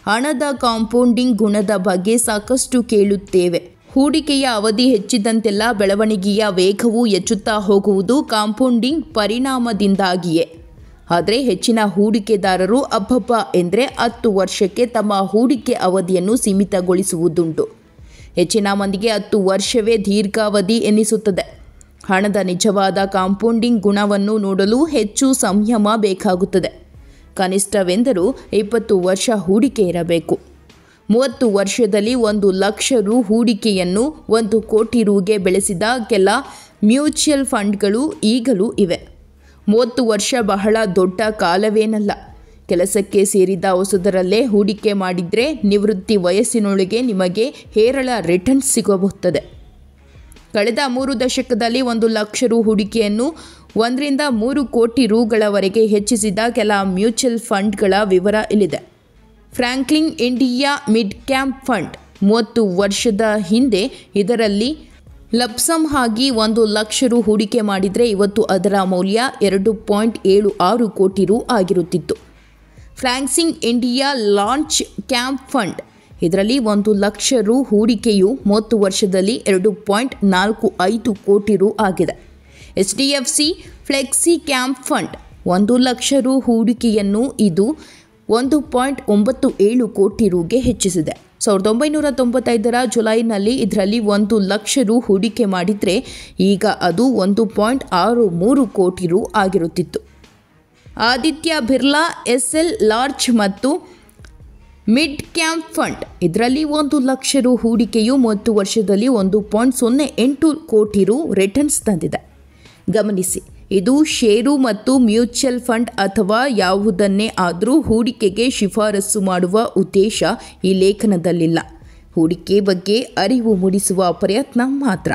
ಹಣದ ಕಾಂಪೌಂಡಿಂಗ್ ಗುಣದ ಬಗ್ಗೆ ಸಾಕಷ್ಟು ಕೇಳುತ್ತೇವೆ. ಹೂಡಿಕೆಯ ಅವಧಿ ಹೆಚ್ಚಿದಂತೆಲ್ಲ ಬೆಳವಣಿಗೆಯ ವೇಗವು ಹೆಚ್ಚುತ್ತಾ ಹೋಗುವುದು ಕಾಂಪೌಂಡಿಂಗ್ ಪರಿಣಾಮದಿಂದಾಗಿಯೇ. ಆದರೆ ಹೆಚ್ಚಿನ ಹೂಡಿಕೆದಾರರು ಅಬ್ಬಬ್ಬ ಎಂದರೆ 10 ವರ್ಷಕ್ಕೆ ತಮ್ಮ ಹೂಡಿಕೆ ಅವಧಿಯನ್ನು ಸೀಮಿತಗೊಳಿಸುವುದುಂಟು. ಹೆಚ್ಚಿನ ಮಂದಿಗೆ 10 ವರ್ಷವೇ ದೀರ್ಘಾವಧಿ ಎನ್ನಿಸುತ್ತದೆ. ಹಣದ ನಿಜವಾದ ಕಾಂಪೌಂಡಿಂಗ್ ಗುಣವನ್ನು ನೋಡಲು ಹೆಚ್ಚು ಸಂಯಮ ಬೇಕಾಗುತ್ತದೆ. ಕನಿಷ್ಠವೆಂದರೂ 20 ವರ್ಷ ಹೂಡಿಕೆ ಇರಬೇಕು. 30 ವರ್ಷದಲ್ಲಿ 1 ಲಕ್ಷ ರು ಹೂಡಿಕೆಯನ್ನು 1 ಕೋಟಿ ರುಗೆ ಬೆಳೆಸಿದ ಕೆಲ ಮ್ಯೂಚುವಲ್ ಫಂಡ್ಗಳು ಈಗಲೂ ಇವೆ. 30 ವರ್ಷ ಬಹಳ ದೊಡ್ಡ ಕಾಲವೇನಲ್ಲ. ಕೆಲಸಕ್ಕೆ ಸೇರಿದ ಹೊಸದರಲ್ಲೇ ಹೂಡಿಕೆ ಮಾಡಿದರೆ ನಿವೃತ್ತಿ ವಯಸ್ಸಿನೊಳಗೆ ನಿಮಗೆ ಹೇರಳ ರಿಟರ್ನ್ಸ್ ಸಿಗಬಹುದು. ಕಳೆದ 3 ದಶಕದಲ್ಲಿ 1 ಲಕ್ಷ ರು ಹೂಡಿಕೆಯನ್ನು 1 ರಿಂದ 3 ಕೋಟಿ ರುಗಳವರೆಗೆ ಹೆಚ್ಚಿಸಿದ ಕೆಲ ಮ್ಯೂಚುವಲ್ ಫಂಡ್ಗಳ ವಿವರ ಇಲ್ಲಿದೆ. Franklin India mid cap fund 30 ವರ್ಷದ ಹಿಂದೆ ಇದರಲ್ಲಿ ಲಪ್ಸಮ್ ಆಗಿ 1 ಲಕ್ಷ ರು ಹೂಡಿಕೆ ಮಾಡಿದರೆ ಇವತ್ತು ಅದರ ಮೌಲ್ಯ 2.76 ಕೋಟಿ ರು ಆಗಿರುತ್ತಿತ್ತು. Franklin India large cap fund ಇದರಲ್ಲಿ 1 ಲಕ್ಷ ರು ಹೂಡಿಕೆಯು 30 ವರ್ಷದಲ್ಲಿ 2.45 ಕೋಟಿ ರು ಆಗಿದೆ. HDFC flexi cap fund 1 lakh ರು ಹೂಡಿಕೆಯನ್ನು ಇದು 1.97 ಕೋಟಿ ರುಗೆ ಹೆಚ್ಚಿಸಿದೆ. 1995ರ ಜುಲೈನಲ್ಲಿ ಇದರಲ್ಲಿ 1 ಲಕ್ಷ ರು ಹೂಡಿಕೆ ಮಾಡಿದರೆ ಈಗ ಅದು 1.63 ಕೋಟಿ ರು ಆಗಿರುತ್ತಿತ್ತು. ಆದಿತ್ಯ ಬಿರ್ಲಾ SL ಲಾರ್ಜ್ ಮತ್ತು ಮಿಡ್ ಕ್ಯಾಪ್ ಫಂಡ್ ಇದರಲ್ಲಿ 1 ಲಕ್ಷ ರು ಹೂಡಿಕೆಯು 30 ವರ್ಷದಲ್ಲಿ 1.08 ಕೋಟಿ ರು ರಿಟರ್ನ್ಸ್ ತಂದಿದೆ. ಗಮನಿಸಿ, ಇದು ಷೇರು ಮತ್ತು ಮ್ಯೂಚುವಲ್ ಫಂಡ್ ಅಥವಾ ಯಾವುದನ್ನೇ ಆದರೂ ಹೂಡಿಕೆಗೆ ಶಿಫಾರಸು ಮಾಡುವ ಉದ್ದೇಶ ಈ ಲೇಖನದಲ್ಲಿಲ್ಲ. ಹೂಡಿಕೆ ಬಗ್ಗೆ ಅರಿವು ಮೂಡಿಸುವ ಪ್ರಯತ್ನ ಮಾತ್ರ.